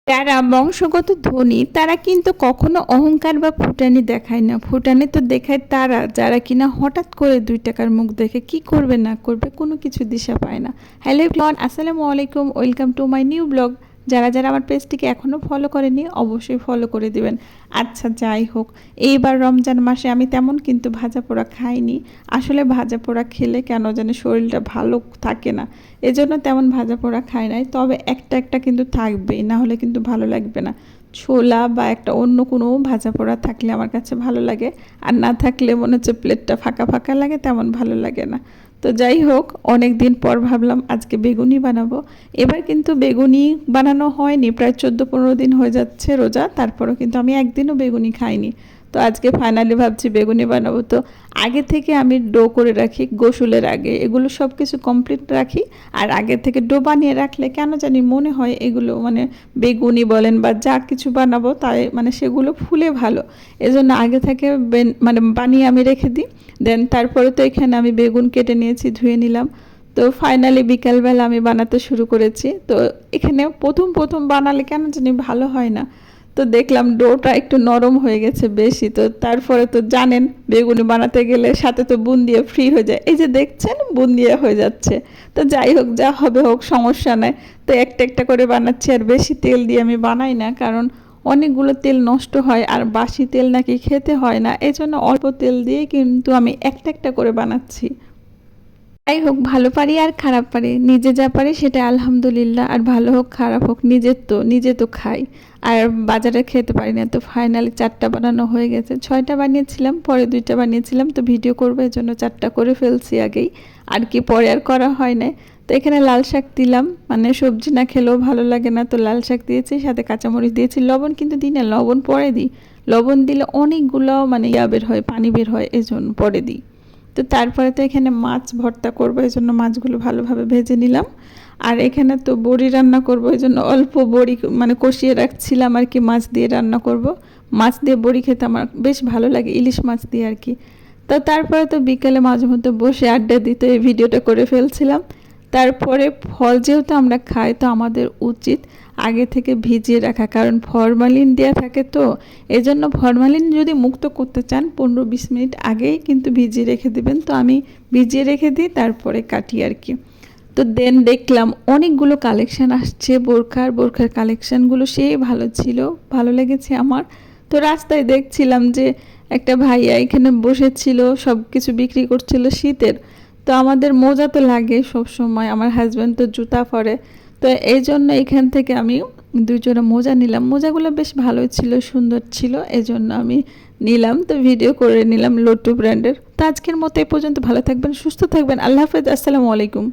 যারা বংশগত ধনী তারা কিন্তু কখনো অহংকার বা ফুটানি দেখায় না। ফুটানি তো দেখায় তারা যারা কিনা হঠাৎ করে 2 টাকার মুখ দেখে কি করবে না করবে কোনো কিছু দিশা পায় না। হ্যালো এভরিওয়ান, আসসালামু আলাইকুম, welcome to my new blog. যারা যারা আমার পেজটিকে এখনও ফলো করেনি অবশ্যই ফলো করে দিবেন। আচ্ছা যাই হোক, এইবার রমজান মাসে আমি তেমন কিন্তু ভাজা পোড়া খাইনি। আসলে ভাজা পোড়া খেলে কেন জানি শরীরটা ভালো থাকে না, এজন্য তেমন ভাজা পোড়া খাই নাই। তবে একটা একটা কিন্তু থাকবেই, না হলে কিন্তু ভালো লাগবে না। ছোলা বা একটা অন্য কোনো ভাজা পোড়া থাকলে আমার কাছে ভালো লাগে, আর না থাকলে মনে হচ্ছে প্লেটটা ফাঁকা ফাঁকা লাগে, তেমন ভালো লাগে না। তো যাই হোক, অনেক দিন পর ভাবলাম আজকে বেগুনি বানাবো। এবার কিন্তু বেগুনি বানানো হয়নি, প্রায় 14-15 দিন হয়ে যাচ্ছে রোজা, তারপরও কিন্তু আমি একদিনও বেগুনি খাইনি। তো আজকে ফাইনালি ভাবছি বেগুনি বানাবো। তো আগে থেকে আমি ডো করে রাখি, গোসলের আগে এগুলো সব কিছু কমপ্লিট রাখি। আর আগে থেকে ডো বানিয়ে রাখলে কেন জানি মনে হয় এগুলো মানে বেগুনি বলেন বা যা কিছু বানাবো তাই মানে সেগুলো ফুলে ভালো। এজন্য আগে থেকে মানে বানিয়ে আমি রেখে দিই। দেন তারপরে তো এখানে আমি বেগুন কেটে নিয়েছি, ধুয়ে নিলাম। তো ফাইনালি বিকালবেলা আমি বানাতে শুরু করেছি। তো এখানে প্রথম প্রথম বানালে কেন জানি ভালো হয় না। তো দেখলাম ডোটা একটু নরম হয়ে গেছে বেশি। তো তারপরে তো জানেন বেগুনি বানাতে গেলে সাথে তো বুন দিয়ে ফ্রি হয়ে যায়, এই যে দেখছেন বুন দিয়ে হয়ে যাচ্ছে। তো যাই হোক, যা হবে হোক, সমস্যা নাই। তো একটা একটা করে বানাচ্ছি, আর বেশি তেল দিয়ে আমি বানাই না, কারণ অনেকগুলো তেল নষ্ট হয় আর বাসি তেল নাকি খেতে হয় না, এই জন্য অল্প তেল দিয়ে কিন্তু আমি একটা একটা করে বানাচ্ছি। যাই হোক, ভালো পারি আর খারাপ পারি, নিজে যা পারি সেটা আলহামদুলিল্লাহ। আর ভালো হোক খারাপ হোক নিজে তো খাই, আর বাজারে খেতে পারি না। তো ফাইনালি 4টা বানানো হয়ে গেছে। 6টা বানিয়েছিলাম, পরে 2টা বানিয়েছিলাম। তো ভিডিও করবো এই জন্য 4টা করে ফেলছি আগেই, আর কি পরে আর করা হয় না। তো এখানে লাল শাক দিলাম, মানে সবজি না খেলেও ভালো লাগে না, তো লাল শাক দিয়েছি, সাথে কাঁচামরিচ দিয়েছি। লবণ কিন্তু দিই না, লবণ পরে দিই। লবণ দিলে অনেকগুলো মানে বের হয়, পানি বের হয়, এই জন্য পরে দিই। তো তারপরে তো এখানে মাছ ভর্তা করবো, এই জন্য মাছগুলো ভালোভাবে ভেজে নিলাম। আর এখানে তো বড়ি রান্না করবো, এই জন্য অল্প বড়ি মানে কষিয়ে রাখছিলাম আর কি, মাছ দিয়ে রান্না করব। মাছ দিয়ে বড়ি খেতে আমার বেশ ভালো লাগে, ইলিশ মাছ দিয়ে আর কি। তো তারপরে তো বিকেলে মাঝে মধ্যে বসে আড্ডা দিতে এই ভিডিওটা করে ফেলছিলাম। তারপরে ফল যেহেতু আমরা খাই, তো আমাদের উচিত আগে থেকে ভিজিয়ে রাখা, কারণ ফরমালিন দেওয়া থাকে। তো এই জন্য ফরমালিন যদি মুক্ত করতে চান 15-20 মিনিট আগেই কিন্তু ভিজিয়ে রেখে দেবেন। তো আমি ভিজিয়ে রেখে দিই, তারপরে কাটি আর কি। তো দেন দেখলাম অনেকগুলো কালেকশান আসছে, বোরখার কালেকশানগুলো সেই ভালো ছিল, ভালো লেগেছে আমার। তো রাস্তায় দেখছিলাম যে একটা ভাইয়া এখানে বসেছিল, সব কিছু বিক্রি করছিল শীতের। তো আমাদের মোজা তো লাগে সব সময়, আমার হাজব্যান্ড তো জুতা পরে। তো এই জন্য এখান থেকে আমি 2 জোড়া মোজা নিলাম। মোজাগুলো বেশ ভালোই ছিল, সুন্দর ছিল, এই জন্য আমি নিলাম। তো ভিডিও করে নিলাম লোটু ব্র্যান্ডের। তো আজকের মতো এ পর্যন্ত, ভালো থাকবেন, সুস্থ থাকবেন, আল্লাহ হাফেজ, আসসালামু আলাইকুম।